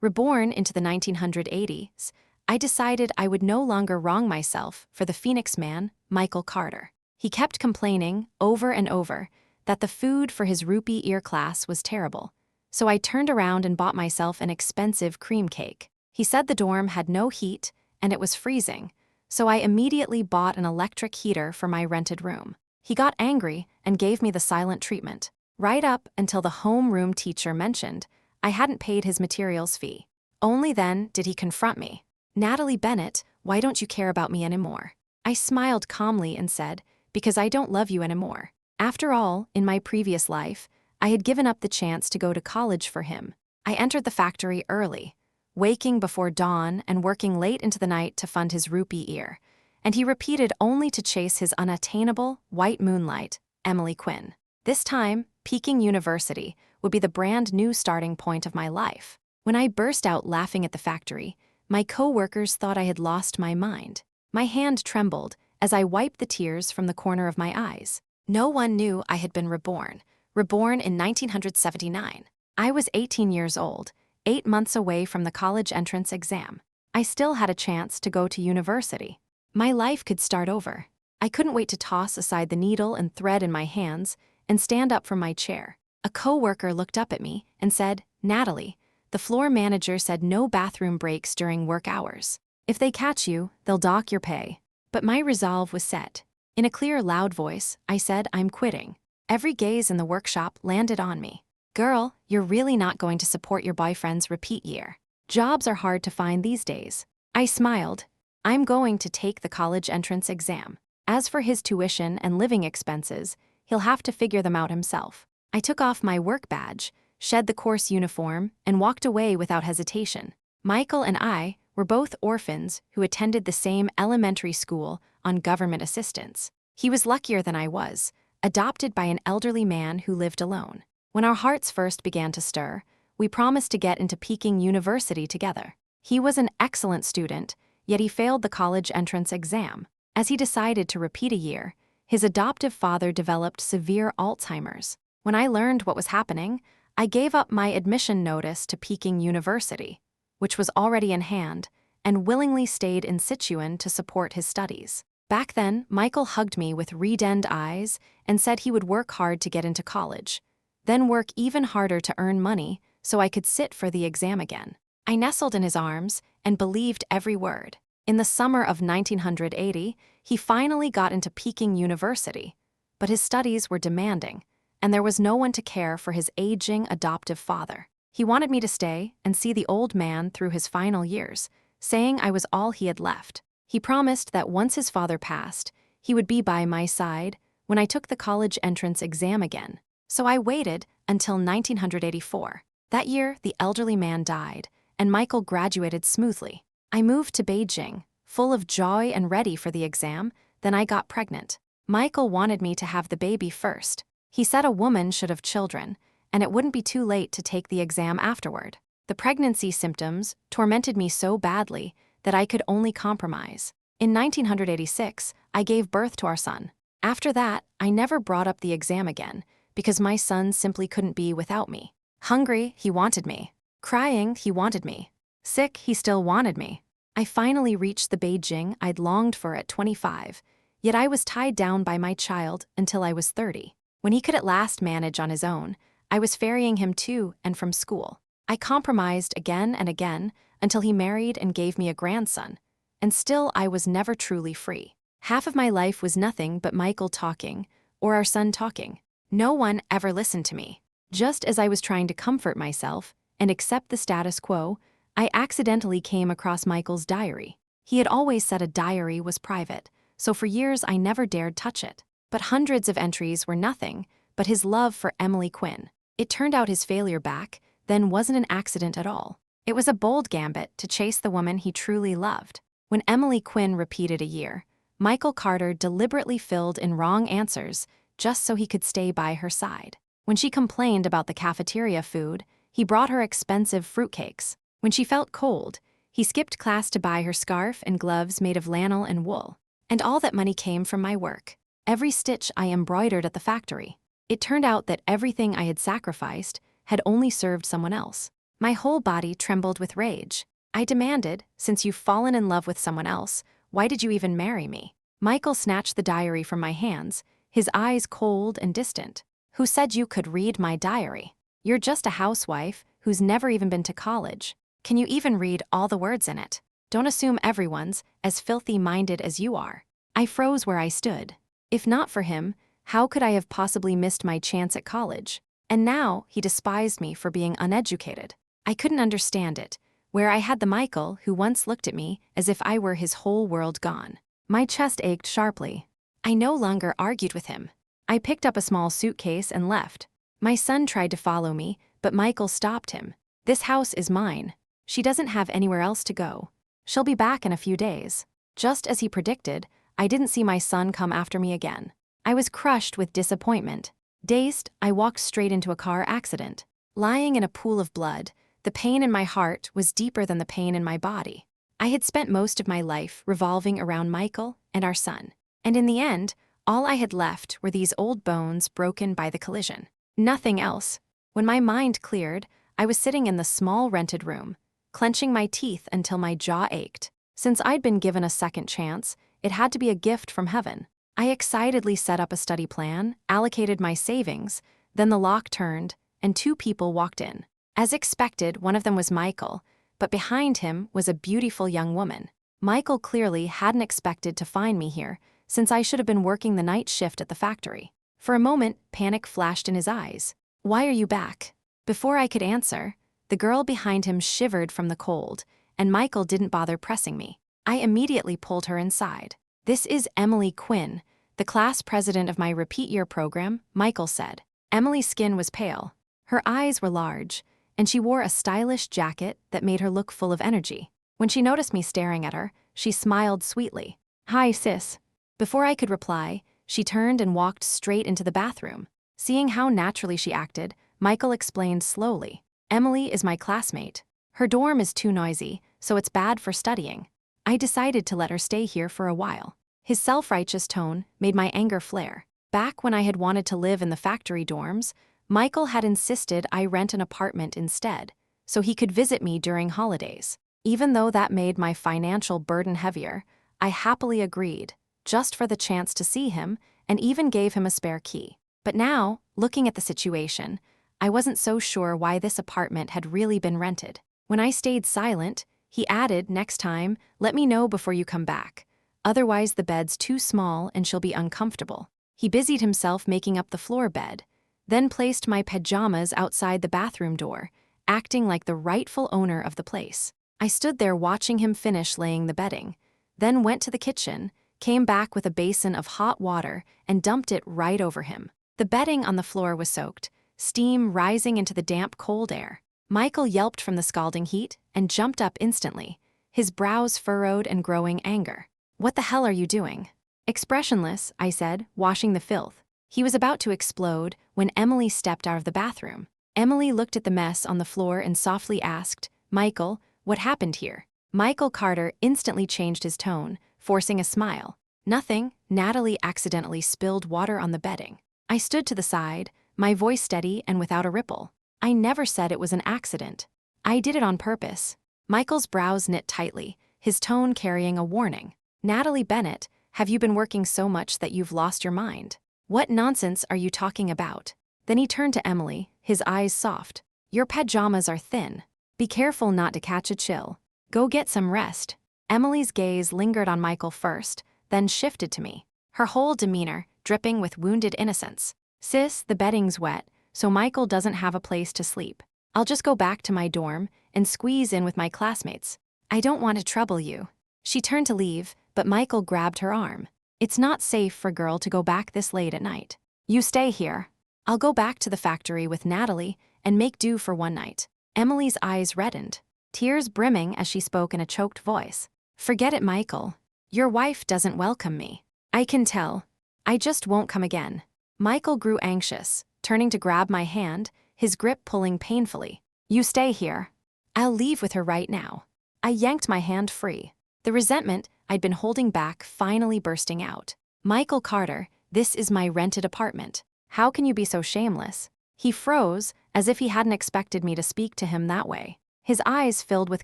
Reborn into the 1980s, I decided I would no longer wrong myself for the Phoenix man, Michael Carter. He kept complaining, over and over, that the food for his rupee ear class was terrible, so I turned around and bought myself an expensive cream cake. He said the dorm had no heat and it was freezing, so I immediately bought an electric heater for my rented room. He got angry and gave me the silent treatment, right up until the homeroom teacher mentioned I hadn't paid his materials fee. Only then did he confront me. "Natalie Bennett, why don't you care about me anymore?" I smiled calmly and said, "Because I don't love you anymore." After all, in my previous life, I had given up the chance to go to college for him. I entered the factory early, waking before dawn and working late into the night to fund his rupee ear, and he repeated only to chase his unattainable, white moonlight, Emily Quinn. This time, Peking University would be the brand new starting point of my life. When I burst out laughing at the factory, my co-workers thought I had lost my mind. My hand trembled as I wiped the tears from the corner of my eyes. No one knew I had been reborn in 1979. I was 18 years old, 8 months away from the college entrance exam. I still had a chance to go to university. My life could start over. I couldn't wait to toss aside the needle and thread in my hands and stand up from my chair. A co-worker looked up at me and said, "Natalie, the floor manager said no bathroom breaks during work hours. If they catch you, they'll dock your pay." But my resolve was set. In a clear, loud voice, I said, "I'm quitting." Every gaze in the workshop landed on me. "Girl, you're really not going to support your boyfriend's repeat year. Jobs are hard to find these days." I smiled. "I'm going to take the college entrance exam. As for his tuition and living expenses, he'll have to figure them out himself." I took off my work badge, shed the course uniform, and walked away without hesitation. Michael and I were both orphans who attended the same elementary school on government assistance. He was luckier than I was, adopted by an elderly man who lived alone. When our hearts first began to stir, we promised to get into Peking University together. He was an excellent student, yet he failed the college entrance exam. As he decided to repeat a year, his adoptive father developed severe Alzheimer's. When I learned what was happening, I gave up my admission notice to Peking University, which was already in hand, and willingly stayed in Sichuan to support his studies. Back then, Michael hugged me with reddened eyes and said he would work hard to get into college, then work even harder to earn money so I could sit for the exam again. I nestled in his arms and believed every word. In the summer of 1980, he finally got into Peking University, but his studies were demanding, and there was no one to care for his aging adoptive father. He wanted me to stay and see the old man through his final years, saying I was all he had left. He promised that once his father passed, he would be by my side when I took the college entrance exam again. So I waited until 1984. That year, the elderly man died, and Michael graduated smoothly. I moved to Beijing, full of joy and ready for the exam, then I got pregnant. Michael wanted me to have the baby first. He said a woman should have children, and it wouldn't be too late to take the exam afterward. The pregnancy symptoms tormented me so badly that I could only compromise. In 1986, I gave birth to our son. After that, I never brought up the exam again because my son simply couldn't be without me. Hungry, he wanted me. Crying, he wanted me. Sick, he still wanted me. I finally reached the Beijing I'd longed for at 25, yet I was tied down by my child until I was 30. When he could at last manage on his own, I was ferrying him to and from school. I compromised again and again until he married and gave me a grandson, and still I was never truly free. Half of my life was nothing but Michael talking, or our son talking. No one ever listened to me. Just as I was trying to comfort myself and accept the status quo, I accidentally came across Michael's diary. He had always said a diary was private, so for years I never dared touch it. But hundreds of entries were nothing but his love for Emily Quinn. It turned out his failure back then wasn't an accident at all. It was a bold gambit to chase the woman he truly loved. When Emily Quinn repeated a year, Michael Carter deliberately filled in wrong answers just so he could stay by her side. When she complained about the cafeteria food, he brought her expensive fruitcakes. When she felt cold, he skipped class to buy her scarf and gloves made of flannel and wool. And all that money came from my work. Every stitch I embroidered at the factory. It turned out that everything I had sacrificed had only served someone else. My whole body trembled with rage. I demanded, since you've fallen in love with someone else, why did you even marry me? Michael snatched the diary from my hands, his eyes cold and distant. Who said you could read my diary? You're just a housewife who's never even been to college. Can you even read all the words in it? Don't assume everyone's as filthy-minded as you are. I froze where I stood. If not for him, how could I have possibly missed my chance at college? And now he despised me for being uneducated. I couldn't understand it, where I had the Michael who once looked at me as if I were his whole world gone. My chest ached sharply. I no longer argued with him. I picked up a small suitcase and left. My son tried to follow me, but Michael stopped him. This house is mine. She doesn't have anywhere else to go. She'll be back in a few days. Just as he predicted, I didn't see my son come after me again. I was crushed with disappointment. Dazed, I walked straight into a car accident. Lying in a pool of blood, the pain in my heart was deeper than the pain in my body. I had spent most of my life revolving around Michael and our son. And in the end, all I had left were these old bones broken by the collision. Nothing else. When my mind cleared, I was sitting in the small rented room, clenching my teeth until my jaw ached. Since I'd been given a second chance, it had to be a gift from heaven. I excitedly set up a study plan, allocated my savings, then the lock turned, and two people walked in. As expected, one of them was Michael, but behind him was a beautiful young woman. Michael clearly hadn't expected to find me here, since I should have been working the night shift at the factory. For a moment, panic flashed in his eyes. "Why are you back?" Before I could answer, the girl behind him shivered from the cold, and Michael didn't bother pressing me. I immediately pulled her inside. "This is Emily Quinn, the class president of my repeat year program," Michael said. Emily's skin was pale. Her eyes were large, and she wore a stylish jacket that made her look full of energy. When she noticed me staring at her, she smiled sweetly. "Hi, sis." Before I could reply, she turned and walked straight into the bathroom. Seeing how naturally she acted, Michael explained slowly. "Emily is my classmate. Her dorm is too noisy, so it's bad for studying. I decided to let her stay here for a while." His self-righteous tone made my anger flare. Back when I had wanted to live in the factory dorms, Michael had insisted I rent an apartment instead, so he could visit me during holidays. Even though that made my financial burden heavier, I happily agreed, just for the chance to see him, and even gave him a spare key. But now, looking at the situation, I wasn't so sure why this apartment had really been rented. When I stayed silent, he added, "Next time, let me know before you come back. Otherwise the bed's too small and she'll be uncomfortable." He busied himself making up the floor bed, then placed my pajamas outside the bathroom door, acting like the rightful owner of the place. I stood there watching him finish laying the bedding, then went to the kitchen, came back with a basin of hot water, and dumped it right over him. The bedding on the floor was soaked, steam rising into the damp, cold air. Michael yelped from the scalding heat and jumped up instantly, his brows furrowed and growing anger. "What the hell are you doing?" "Expressionless," I said, washing the filth. He was about to explode when Emily stepped out of the bathroom. Emily looked at the mess on the floor and softly asked, "Michael, what happened here?" Michael Carter instantly changed his tone, forcing a smile. "Nothing." Natalie accidentally spilled water on the bedding. I stood to the side, my voice steady and without a ripple. "I never said it was an accident. I did it on purpose." Michael's brows knit tightly, his tone carrying a warning. "Natalie Bennett, have you been working so much that you've lost your mind? What nonsense are you talking about?" Then he turned to Emily, his eyes soft. "Your pajamas are thin. Be careful not to catch a chill. Go get some rest." Emily's gaze lingered on Michael first, then shifted to me, her whole demeanor dripping with wounded innocence. "Sis, the bedding's wet, so Michael doesn't have a place to sleep. I'll just go back to my dorm and squeeze in with my classmates. I don't want to trouble you." She turned to leave, but Michael grabbed her arm. "It's not safe for a girl to go back this late at night. You stay here. I'll go back to the factory with Natalie and make do for one night." Emily's eyes reddened, tears brimming as she spoke in a choked voice. "Forget it, Michael. Your wife doesn't welcome me. I can tell. I just won't come again." Michael grew anxious, turning to grab my hand, his grip pulling painfully. "You stay here. I'll leave with her right now." I yanked my hand free, the resentment I'd been holding back finally bursting out. "Michael Carter, this is my rented apartment. How can you be so shameless?" He froze, as if he hadn't expected me to speak to him that way. His eyes filled with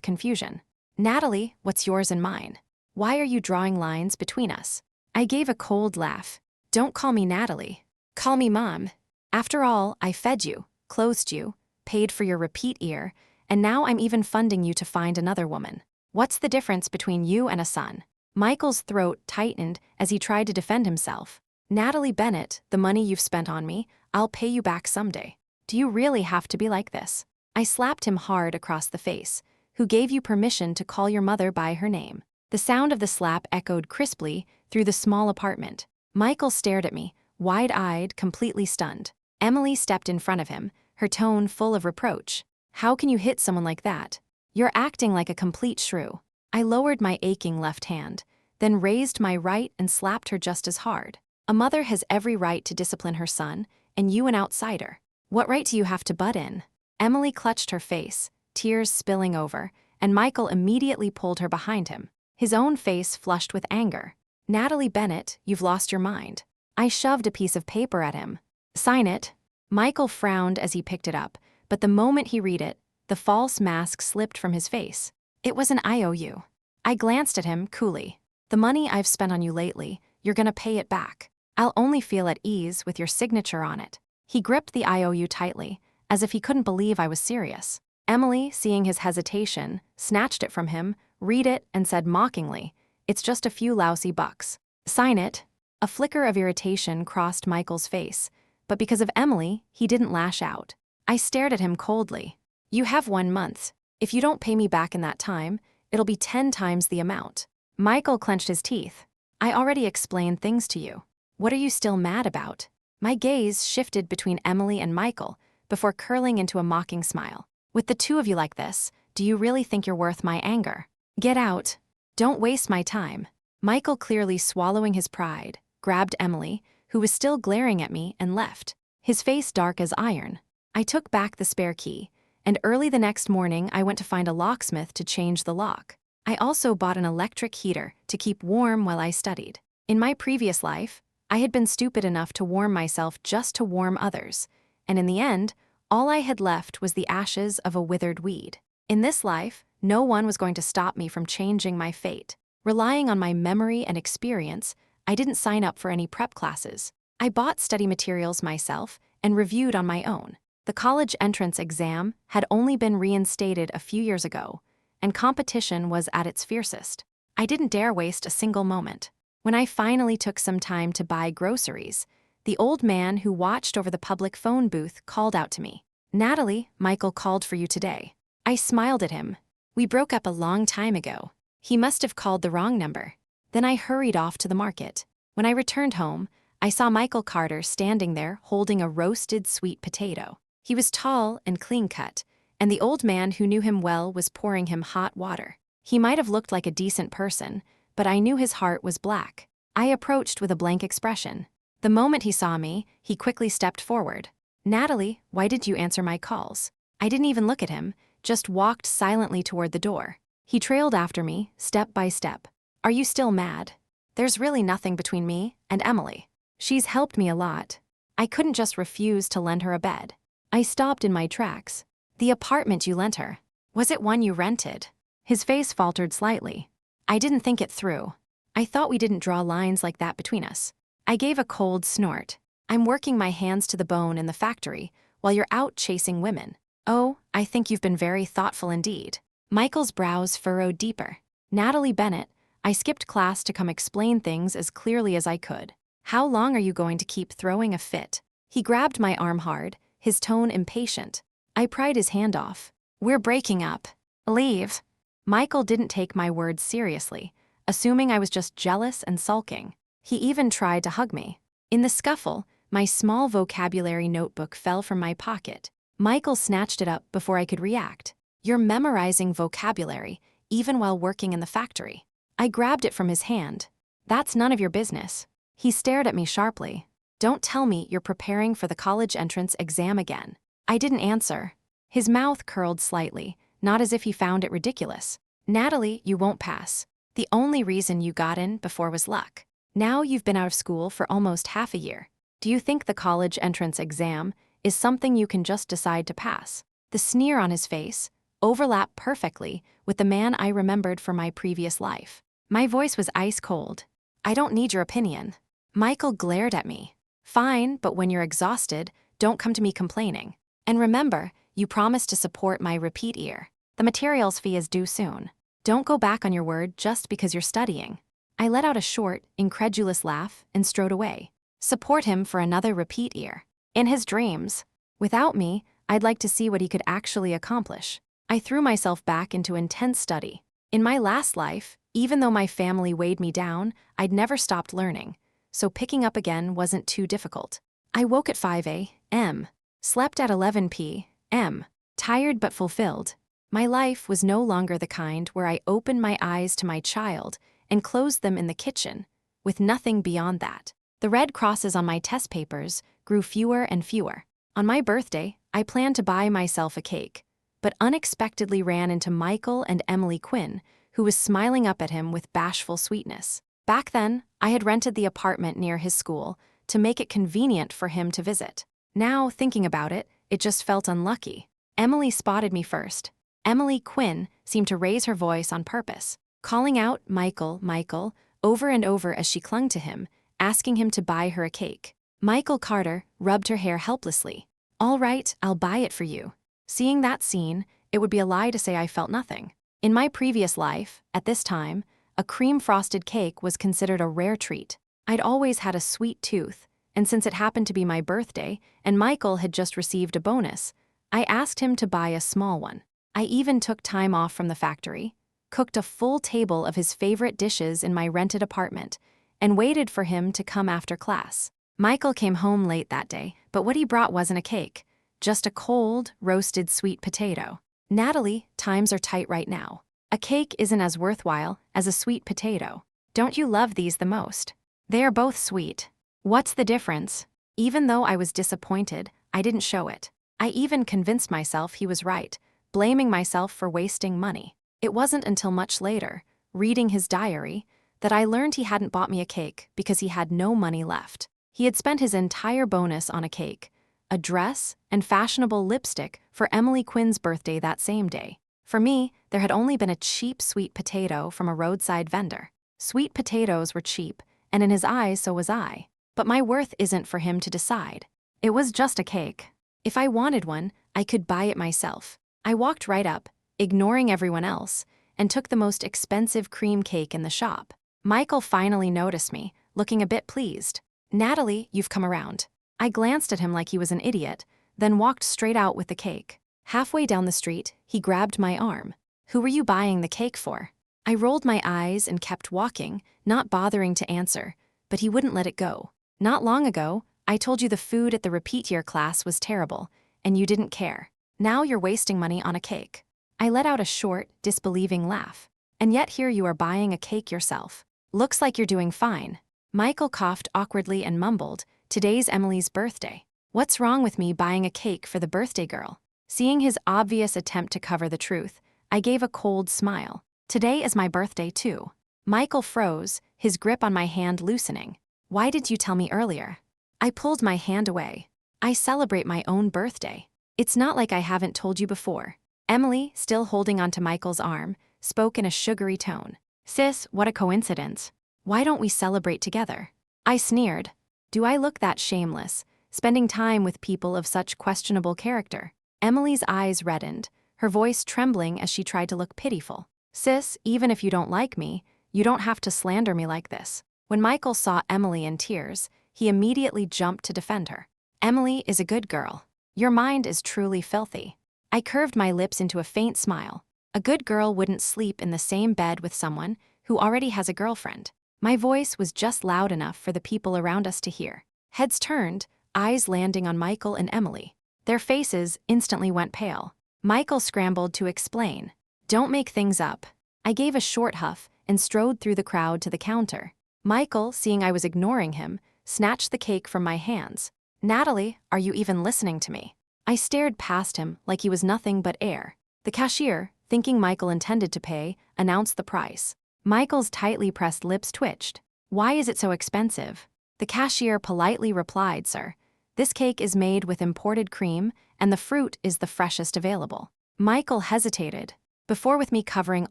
confusion. Natalie, what's yours and mine? Why are you drawing lines between us? I gave a cold laugh. Don't call me Natalie. Call me Mom. After all, I fed you, clothed you, paid for your repeat ear, and now I'm even funding you to find another woman. What's the difference between you and a son? Michael's throat tightened as he tried to defend himself. Natalie Bennett, the money you've spent on me, I'll pay you back someday. Do you really have to be like this? I slapped him hard across the face. Who gave you permission to call your mother by her name? The sound of the slap echoed crisply through the small apartment. Michael stared at me, wide-eyed, completely stunned. Emily stepped in front of him, her tone full of reproach. How can you hit someone like that? You're acting like a complete shrew. I lowered my aching left hand, then raised my right and slapped her just as hard. A mother has every right to discipline her son, and you an outsider. What right do you have to butt in? Emily clutched her face, tears spilling over, and Michael immediately pulled her behind him, his own face flushed with anger. Natalie Bennett, you've lost your mind. I shoved a piece of paper at him. Sign it. Michael frowned as he picked it up, but the moment he read it, the false mask slipped from his face. It was an IOU. I glanced at him coolly. The money I've spent on you lately, you're gonna pay it back. I'll only feel at ease with your signature on it. He gripped the IOU tightly, as if he couldn't believe I was serious. Emily, seeing his hesitation, snatched it from him, read it, and said mockingly, "It's just a few lousy bucks. Sign it." A flicker of irritation crossed Michael's face, but because of Emily, he didn't lash out. I stared at him coldly. You have 1 month. If you don't pay me back in that time, it'll be 10 times the amount. Michael clenched his teeth. I already explained things to you. What are you still mad about? My gaze shifted between Emily and Michael before curling into a mocking smile. With the two of you like this, do you really think you're worth my anger? Get out. Don't waste my time. Michael, clearly swallowing his pride, grabbed Emily, who was still glaring at me, and left, his face dark as iron. I took back the spare key, and early the next morning I went to find a locksmith to change the lock. I also bought an electric heater to keep warm while I studied. In my previous life, I had been stupid enough to warm myself just to warm others, and in the end, all I had left was the ashes of a withered weed. In this life, no one was going to stop me from changing my fate. Relying on my memory and experience, I didn't sign up for any prep classes. I bought study materials myself and reviewed on my own. The college entrance exam had only been reinstated a few years ago, and competition was at its fiercest. I didn't dare waste a single moment. When I finally took some time to buy groceries, the old man who watched over the public phone booth called out to me. Natalie, Michael called for you today. I smiled at him. We broke up a long time ago. He must have called the wrong number. Then I hurried off to the market. When I returned home, I saw Michael Carter standing there holding a roasted sweet potato. He was tall and clean-cut, and the old man who knew him well was pouring him hot water. He might have looked like a decent person, but I knew his heart was black. I approached with a blank expression. The moment he saw me, he quickly stepped forward. Natalie, why did you answer my calls? I didn't even look at him, just walked silently toward the door. He trailed after me, step by step. Are you still mad? There's really nothing between me and Emily. She's helped me a lot. I couldn't just refuse to lend her a bed. I stopped in my tracks. The apartment you lent her, was it one you rented? His face faltered slightly. I didn't think it through. I thought we didn't draw lines like that between us. I gave a cold snort. I'm working my hands to the bone in the factory while you're out chasing women. Oh, I think you've been very thoughtful indeed. Michael's brows furrowed deeper. Natalie Bennett, I skipped class to come explain things as clearly as I could. How long are you going to keep throwing a fit? He grabbed my arm hard, his tone impatient. I pried his hand off. We're breaking up. Leave. Michael didn't take my words seriously, assuming I was just jealous and sulking. He even tried to hug me. In the scuffle, my small vocabulary notebook fell from my pocket. Michael snatched it up before I could react. You're memorizing vocabulary, even while working in the factory. I grabbed it from his hand. That's none of your business. He stared at me sharply. Don't tell me you're preparing for the college entrance exam again. I didn't answer. His mouth curled slightly, not as if he found it ridiculous. Natalie, you won't pass. The only reason you got in before was luck. Now you've been out of school for almost half a year. Do you think the college entrance exam is something you can just decide to pass. The sneer on his face overlapped perfectly with the man I remembered from my previous life. My voice was ice cold. I don't need your opinion. Michael glared at me. Fine, but when you're exhausted, don't come to me complaining. And remember, you promised to support my repeat ear. The materials fee is due soon. Don't go back on your word just because you're studying. I let out a short, incredulous laugh and strode away. Support him for another repeat ear. In his dreams. Without me, I'd like to see what he could actually accomplish. I threw myself back into intense study. In my last life, even though my family weighed me down, I'd never stopped learning, so picking up again wasn't too difficult. I woke at 5 a.m., slept at 11 p.m., tired but fulfilled. My life was no longer the kind where I opened my eyes to my child and closed them in the kitchen, with nothing beyond that. The red crosses on my test papers grew fewer and fewer. On my birthday, I planned to buy myself a cake, but unexpectedly ran into Michael and Emily Quinn, who was smiling up at him with bashful sweetness. Back then, I had rented the apartment near his school to make it convenient for him to visit. Now, thinking about it, it just felt unlucky. Emily spotted me first. Emily Quinn seemed to raise her voice on purpose, calling out Michael, Michael, over and over as she clung to him, asking him to buy her a cake. Michael Carter rubbed her hair helplessly. All right, I'll buy it for you. Seeing that scene, it would be a lie to say I felt nothing. In my previous life, at this time, a cream-frosted cake was considered a rare treat. I'd always had a sweet tooth, and since it happened to be my birthday and Michael had just received a bonus, I asked him to buy a small one. I even took time off from the factory, cooked a full table of his favorite dishes in my rented apartment, and waited for him to come after class. Michael came home late that day, but what he brought wasn't a cake, just a cold, roasted sweet potato. Natalie, times are tight right now. A cake isn't as worthwhile as a sweet potato. Don't you love these the most? They are both sweet. What's the difference? Even though I was disappointed, I didn't show it. I even convinced myself he was right, blaming myself for wasting money. It wasn't until much later, reading his diary, that I learned he hadn't bought me a cake because he had no money left. He had spent his entire bonus on a cake, a dress, and fashionable lipstick for Emily Quinn's birthday that same day. For me, there had only been a cheap sweet potato from a roadside vendor. Sweet potatoes were cheap, and in his eyes so was I. But my worth isn't for him to decide. It was just a cake. If I wanted one, I could buy it myself. I walked right up, ignoring everyone else, and took the most expensive cream cake in the shop. Michael finally noticed me, looking a bit pleased. Natalie, you've come around. I glanced at him like he was an idiot, then walked straight out with the cake. Halfway down the street, he grabbed my arm. Who were you buying the cake for? I rolled my eyes and kept walking, not bothering to answer, but he wouldn't let it go. Not long ago, I told you the food at the repeat year class was terrible, and you didn't care. Now you're wasting money on a cake. I let out a short, disbelieving laugh. And yet here you are buying a cake yourself. Looks like you're doing fine. Michael coughed awkwardly and mumbled, today's Emily's birthday. What's wrong with me buying a cake for the birthday girl? Seeing his obvious attempt to cover the truth, I gave a cold smile. Today is my birthday too. Michael froze, his grip on my hand loosening. Why did you tell me earlier? I pulled my hand away. I celebrate my own birthday. It's not like I haven't told you before. Emily, still holding onto Michael's arm, spoke in a sugary tone. Sis, what a coincidence. Why don't we celebrate together? I sneered. Do I look that shameless, spending time with people of such questionable character? Emily's eyes reddened, her voice trembling as she tried to look pitiful. Sis, even if you don't like me, you don't have to slander me like this. When Michael saw Emily in tears, he immediately jumped to defend her. Emily is a good girl. Your mind is truly filthy. I curved my lips into a faint smile. A good girl wouldn't sleep in the same bed with someone who already has a girlfriend. My voice was just loud enough for the people around us to hear. Heads turned, eyes landing on Michael and Emily. Their faces instantly went pale. Michael scrambled to explain. Don't make things up. I gave a short huff and strode through the crowd to the counter. Michael, seeing I was ignoring him, snatched the cake from my hands. Natalie, are you even listening to me? I stared past him like he was nothing but air. The cashier, thinking Michael intended to pay, announced the price. Michael's tightly pressed lips twitched. Why is it so expensive? The cashier politely replied, Sir, This cake is made with imported cream, and the fruit is the freshest available. Michael hesitated. Before, with me covering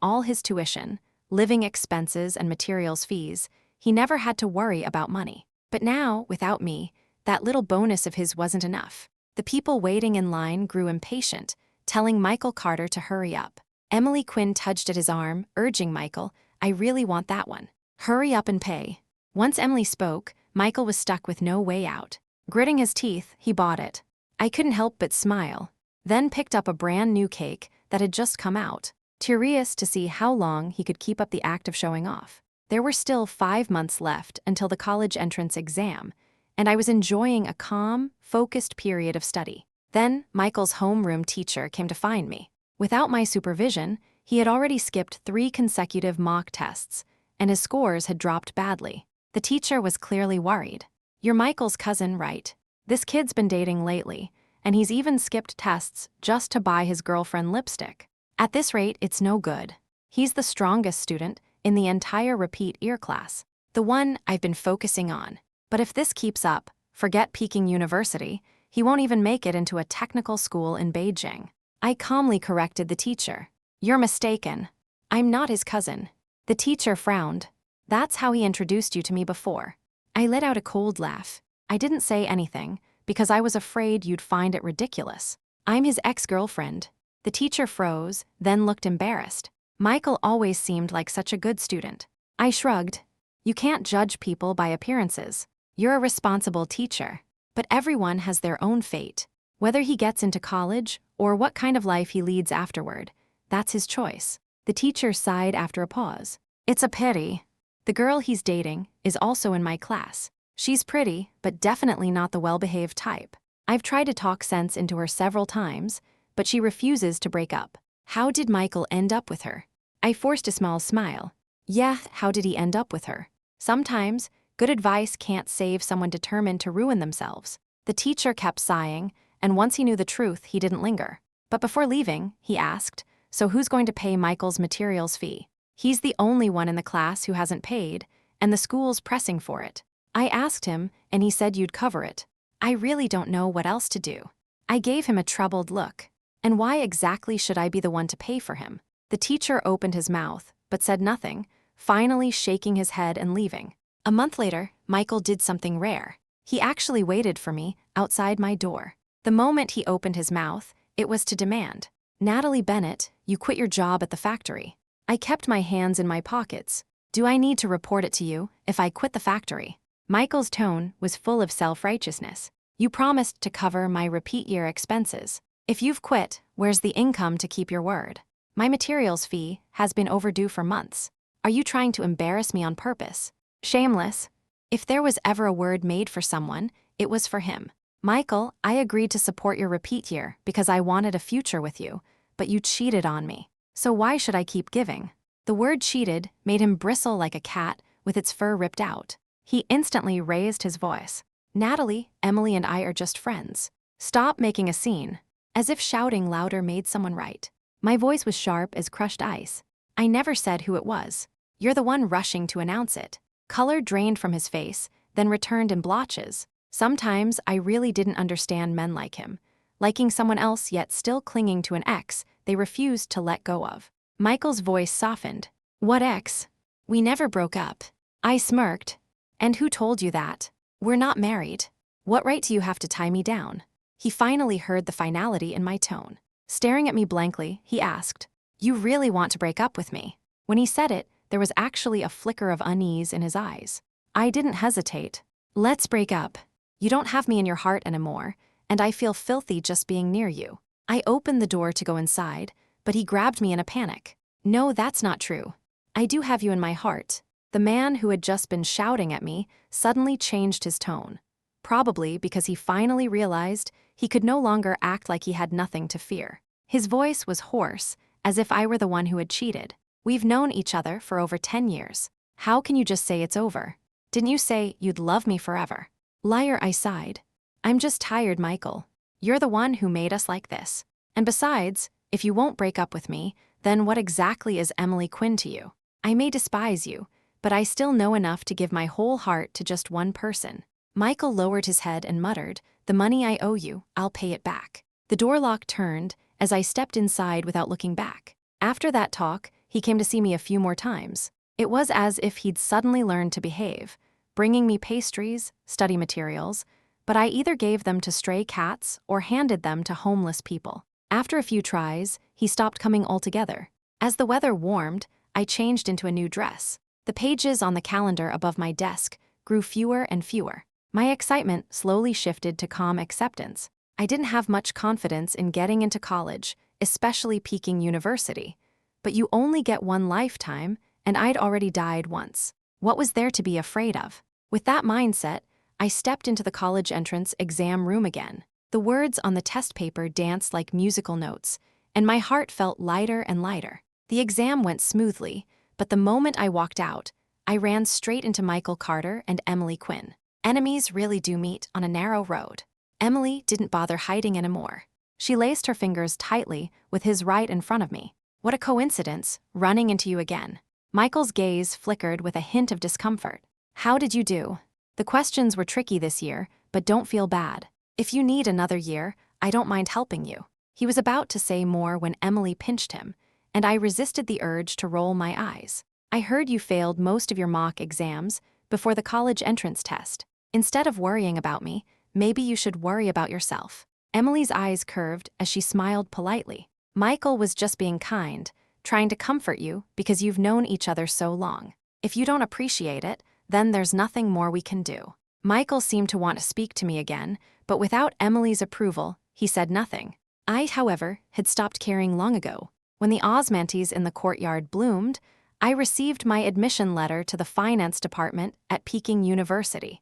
all his tuition, living expenses, and materials fees, he never had to worry about money. But now, without me, that little bonus of his wasn't enough. The people waiting in line grew impatient, telling Michael Carter to hurry up. Emily Quinn tugged at his arm, urging Michael, "I really want that one. Hurry up and pay." Once Emily spoke, Michael was stuck with no way out. Gritting his teeth, he bought it. I couldn't help but smile, then picked up a brand new cake that had just come out, curious to see how long he could keep up the act of showing off. There were still 5 months left until the college entrance exam, and I was enjoying a calm, focused period of study. Then Michael's homeroom teacher came to find me. Without my supervision, he had already skipped 3 consecutive mock tests, and his scores had dropped badly. The teacher was clearly worried. "You're Michael's cousin, right? This kid's been dating lately, and he's even skipped tests just to buy his girlfriend lipstick. At this rate, it's no good. He's the strongest student in the entire repeat year class, the one I've been focusing on. But if this keeps up, forget Peking University, he won't even make it into a technical school in Beijing." I calmly corrected the teacher. "You're mistaken. I'm not his cousin." The teacher frowned. "That's how he introduced you to me before." I let out a cold laugh. I didn't say anything, because I was afraid you'd find it ridiculous. "I'm his ex-girlfriend." The teacher froze, then looked embarrassed. Michael always seemed like such a good student. I shrugged. "You can't judge people by appearances. You're a responsible teacher. But everyone has their own fate. Whether he gets into college or what kind of life he leads afterward, that's his choice." The teacher sighed after a pause. "It's a pity. The girl he's dating is also in my class. She's pretty, but definitely not the well-behaved type. I've tried to talk sense into her several times, but she refuses to break up." "How did Michael end up with her?" I forced a small smile. "Yeah, how did he end up with her? Sometimes, good advice can't save someone determined to ruin themselves." The teacher kept sighing, and once he knew the truth, he didn't linger. But before leaving, he asked, "So who's going to pay Michael's materials fee? He's the only one in the class who hasn't paid, and the school's pressing for it." I asked him, and he said you'd cover it. I really don't know what else to do. I gave him a troubled look. And why exactly should I be the one to pay for him? The teacher opened his mouth, but said nothing, finally shaking his head and leaving. A month later, Michael did something rare. He actually waited for me outside my door. The moment he opened his mouth, it was to demand, "Natalie Bennett, you quit your job at the factory." I kept my hands in my pockets. "Do I need to report it to you if I quit the factory?" Michael's tone was full of self-righteousness. "You promised to cover my repeat year expenses. If you've quit, where's the income to keep your word? My materials fee has been overdue for months. Are you trying to embarrass me on purpose?" Shameless. If there was ever a word made for someone, it was for him. "Michael, I agreed to support your repeat year because I wanted a future with you, but you cheated on me. So why should I keep giving?" The word cheated made him bristle like a cat with its fur ripped out. He instantly raised his voice. "Natalie, Emily and I are just friends. Stop making a scene." As if shouting louder made someone right. My voice was sharp as crushed ice. "I never said who it was. You're the one rushing to announce it." Color drained from his face, then returned in blotches. Sometimes I really didn't understand men like him, liking someone else yet still clinging to an ex they refused to let go of. Michael's voice softened. "What ex? We never broke up." I smirked. "And who told you that? We're not married. What right do you have to tie me down?" He finally heard the finality in my tone. Staring at me blankly, he asked, "You really want to break up with me?" When he said it, there was actually a flicker of unease in his eyes. I didn't hesitate. "Let's break up. You don't have me in your heart anymore, and I feel filthy just being near you." I opened the door to go inside, but he grabbed me in a panic. "No, that's not true. I do have you in my heart." The man who had just been shouting at me suddenly changed his tone. Probably because he finally realized he could no longer act like he had nothing to fear. His voice was hoarse, as if I were the one who had cheated. "We've known each other for over 10 years. How can you just say it's over? Didn't you say you'd love me forever?" "Liar," I sighed. "I'm just tired, Michael. You're the one who made us like this. And besides, if you won't break up with me, then what exactly is Emily Quinn to you? I may despise you, but I still know enough to give my whole heart to just one person." Michael lowered his head and muttered, The money I owe you, I'll pay it back." The door lock turned as I stepped inside without looking back. After that talk, he came to see me a few more times. It was as if he'd suddenly learned to behave, bringing me pastries, study materials, but I either gave them to stray cats or handed them to homeless people. After a few tries, he stopped coming altogether. As the weather warmed, I changed into a new dress. The pages on the calendar above my desk grew fewer and fewer. My excitement slowly shifted to calm acceptance. I didn't have much confidence in getting into college, especially Peking University. But you only get one lifetime, and I'd already died once. What was there to be afraid of? With that mindset, I stepped into the college entrance exam room again. The words on the test paper danced like musical notes, and my heart felt lighter and lighter. The exam went smoothly, but the moment I walked out, I ran straight into Michael Carter and Emily Quinn. Enemies really do meet on a narrow road. Emily didn't bother hiding anymore. She laced her fingers tightly with his right in front of me. "What a coincidence, running into you again." Michael's gaze flickered with a hint of discomfort. "How did you do?" "The questions were tricky this year, but don't feel bad. If you need another year, I don't mind helping you." He was about to say more when Emily pinched him, and I resisted the urge to roll my eyes. "I heard you failed most of your mock exams before the college entrance test. Instead of worrying about me, maybe you should worry about yourself." Emily's eyes curved as she smiled politely. "Michael was just being kind, trying to comfort you because you've known each other so long. If you don't appreciate it, then there's nothing more we can do." Michael seemed to want to speak to me again, but without Emily's approval, he said nothing. I, however, had stopped caring long ago. When the osmanthus in the courtyard bloomed, I received my admission letter to the finance department at Peking University.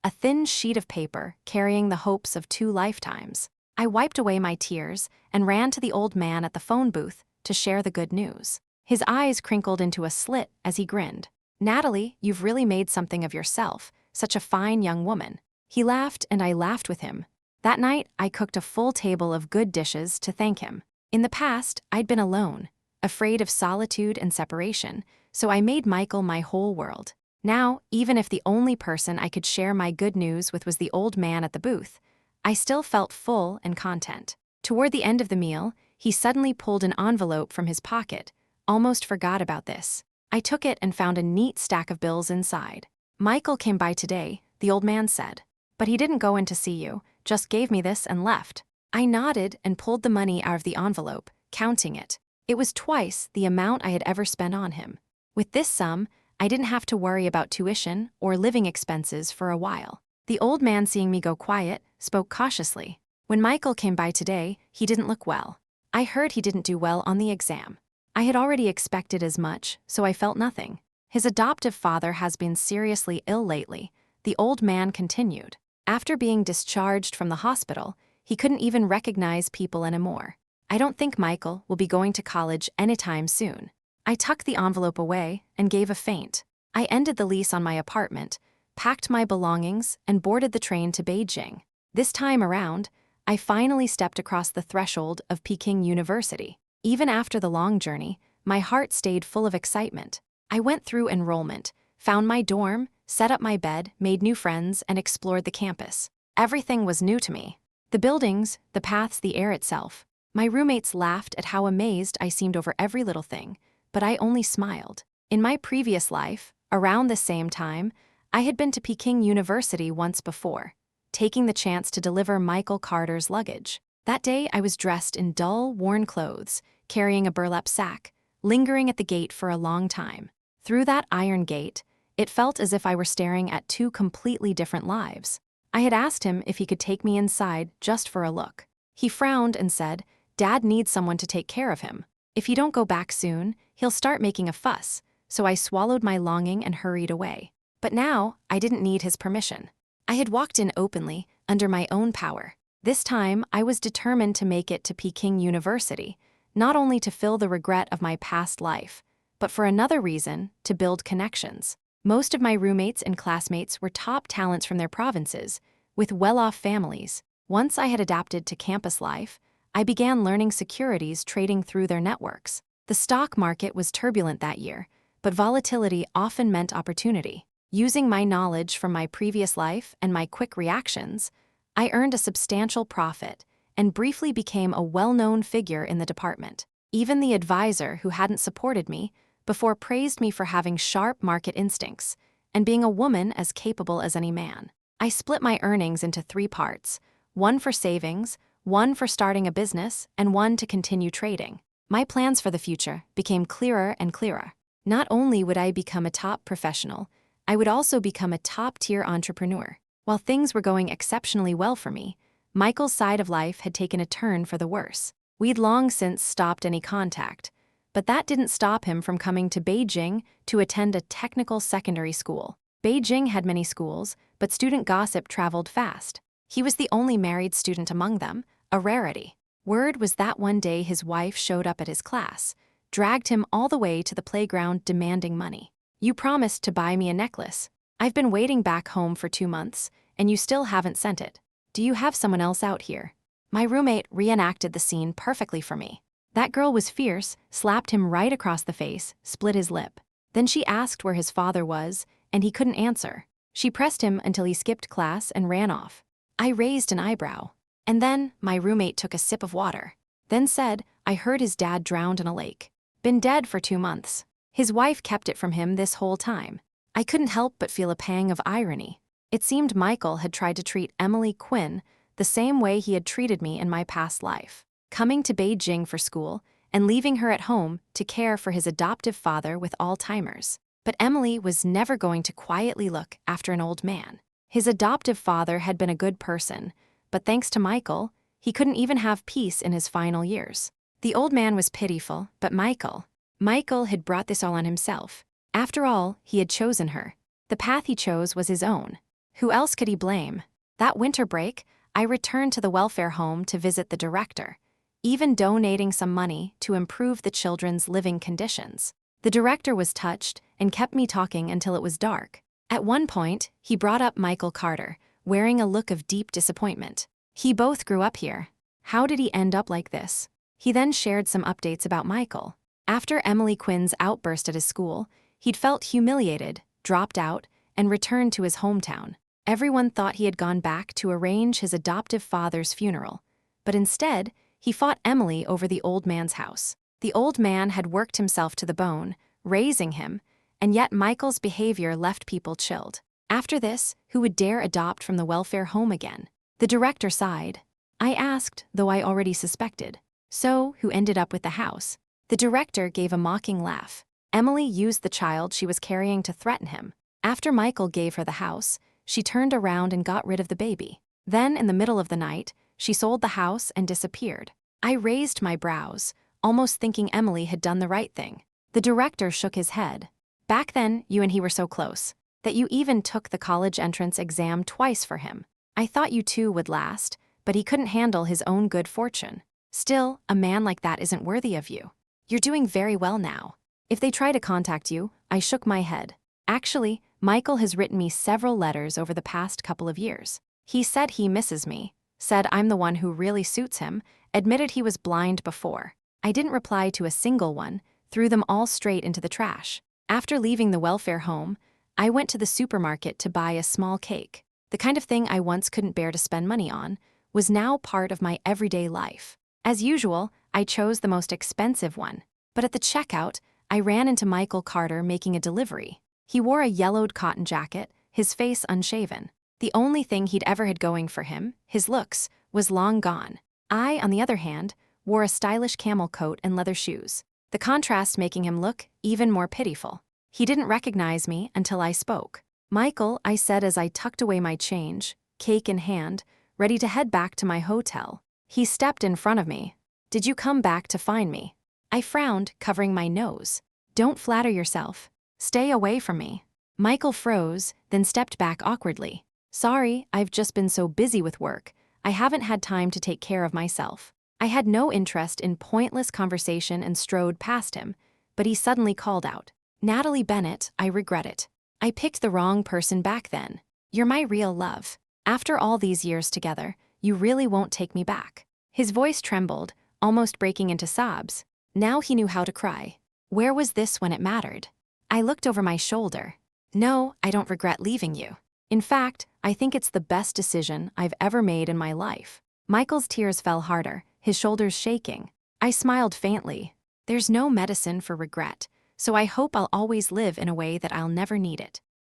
A thin sheet of paper carrying the hopes of 2 lifetimes. I wiped away my tears and ran to the old man at the phone booth to share the good news. His eyes crinkled into a slit as he grinned. "Natalie, you've really made something of yourself, such a fine young woman." He laughed and I laughed with him. That night, I cooked a full table of good dishes to thank him. In the past, I'd been alone, afraid of solitude and separation, so I made Michael my whole world. Now, even if the only person I could share my good news with was the old man at the booth, I still felt full and content. Toward the end of the meal, he suddenly pulled an envelope from his pocket. "Almost forgot about this." I took it and found a neat stack of bills inside. "Michael came by today," the old man said. "But he didn't go in to see you, just gave me this and left." I nodded and pulled the money out of the envelope, counting it. It was twice the amount I had ever spent on him. With this sum, I didn't have to worry about tuition or living expenses for a while. The old man, seeing me go quiet, spoke cautiously. "When Michael came by today, he didn't look well. I heard he didn't do well on the exam." I had already expected as much, so I felt nothing. "His adoptive father has been seriously ill lately," the old man continued. "After being discharged from the hospital, he couldn't even recognize people anymore. I don't think Michael will be going to college anytime soon." I tucked the envelope away and gave a faint. I ended the lease on my apartment, packed my belongings, and boarded the train to Beijing. This time around, I finally stepped across the threshold of Peking University. Even after the long journey, my heart stayed full of excitement. I went through enrollment, found my dorm, set up my bed, made new friends, and explored the campus. Everything was new to me. The buildings, the paths, the air itself. My roommates laughed at how amazed I seemed over every little thing, but I only smiled. In my previous life, around the same time, I had been to Peking University once before, taking the chance to deliver Michael Carter's luggage. That day, I was dressed in dull, worn clothes, carrying a burlap sack, lingering at the gate for a long time. Through that iron gate, it felt as if I were staring at 2 completely different lives. I had asked him if he could take me inside just for a look. He frowned and said, "Dad needs someone to take care of him. If you don't go back soon, he'll start making a fuss," so I swallowed my longing and hurried away. But now, I didn't need his permission. I had walked in openly, under my own power. This time, I was determined to make it to Peking University, not only to fill the regret of my past life, but for another reason, to build connections. Most of my roommates and classmates were top talents from their provinces, with well-off families. Once I had adapted to campus life, I began learning securities trading through their networks. The stock market was turbulent that year, but volatility often meant opportunity. Using my knowledge from my previous life and my quick reactions, I earned a substantial profit and briefly became a well-known figure in the department. Even the advisor who hadn't supported me before praised me for having sharp market instincts and being a woman as capable as any man. I split my earnings into 3 parts, one for savings, one for starting a business, and one to continue trading. My plans for the future became clearer and clearer. Not only would I become a top professional, I would also become a top-tier entrepreneur. While things were going exceptionally well for me, Michael's side of life had taken a turn for the worse. We'd long since stopped any contact, but that didn't stop him from coming to Beijing to attend a technical secondary school. Beijing had many schools, but student gossip traveled fast. He was the only married student among them, a rarity. Word was that one day his wife showed up at his class, dragged him all the way to the playground demanding money. "You promised to buy me a necklace. I've been waiting back home for 2 months, and you still haven't sent it. Do you have someone else out here?" My roommate reenacted the scene perfectly for me. That girl was fierce, slapped him right across the face, split his lip. Then she asked where his father was, and he couldn't answer. She pressed him until he skipped class and ran off. I raised an eyebrow. And then my roommate took a sip of water. Then said, "I heard his dad drowned in a lake. Been dead for 2 months. His wife kept it from him this whole time." I couldn't help but feel a pang of irony. It seemed Michael had tried to treat Emily Quinn the same way he had treated me in my past life, coming to Beijing for school and leaving her at home to care for his adoptive father with Alzheimer's. But Emily was never going to quietly look after an old man. His adoptive father had been a good person, but thanks to Michael, he couldn't even have peace in his final years. The old man was pitiful, but Michael had brought this all on himself. After all, he had chosen her. The path he chose was his own. Who else could he blame? That winter break, I returned to the welfare home to visit the director, even donating some money to improve the children's living conditions. The director was touched and kept me talking until it was dark. At one point, he brought up Michael Carter, wearing a look of deep disappointment. He both grew up here. How did he end up like this? He then shared some updates about Michael. After Emily Quinn's outburst at his school, he'd felt humiliated, dropped out, and returned to his hometown. Everyone thought he had gone back to arrange his adoptive father's funeral, but instead, he fought Emily over the old man's house. The old man had worked himself to the bone, raising him, and yet Michael's behavior left people chilled. After this, who would dare adopt from the welfare home again? The director sighed. I asked, though I already suspected. So, who ended up with the house? The director gave a mocking laugh. Emily used the child she was carrying to threaten him. After Michael gave her the house, she turned around and got rid of the baby. Then, in the middle of the night, she sold the house and disappeared. I raised my brows, almost thinking Emily had done the right thing. The director shook his head. Back then, you and he were so close that you even took the college entrance exam twice for him. I thought you two would last, but he couldn't handle his own good fortune. Still, a man like that isn't worthy of you. You're doing very well now. If they try to contact you, I shook my head. Actually, Michael has written me several letters over the past couple of years. He said he misses me, said I'm the one who really suits him, admitted he was blind before. I didn't reply to a single one, threw them all straight into the trash. After leaving the welfare home, I went to the supermarket to buy a small cake. The kind of thing I once couldn't bear to spend money on was now part of my everyday life. As usual, I chose the most expensive one. But at the checkout, I ran into Michael Carter making a delivery. He wore a yellowed cotton jacket, his face unshaven. The only thing he'd ever had going for him, his looks, was long gone. I, on the other hand, wore a stylish camel coat and leather shoes, the contrast making him look even more pitiful. He didn't recognize me until I spoke. "Michael," I said as I tucked away my change, cake in hand, ready to head back to my hotel. He stepped in front of me. "Did you come back to find me?" I frowned, covering my nose. "Don't flatter yourself. Stay away from me." Michael froze, then stepped back awkwardly. "Sorry, I've just been so busy with work. I haven't had time to take care of myself." I had no interest in pointless conversation and strode past him, but he suddenly called out, "Natalie Bennett, I regret it. I picked the wrong person back then. You're my real love. After all these years together, you really won't take me back." His voice trembled, almost breaking into sobs. Now he knew how to cry. Where was this when it mattered? I looked over my shoulder. "No, I don't regret leaving you. In fact, I think it's the best decision I've ever made in my life." Michael's tears fell harder, his shoulders shaking. I smiled faintly. There's no medicine for regret, so I hope I'll always live in a way that I'll never need it.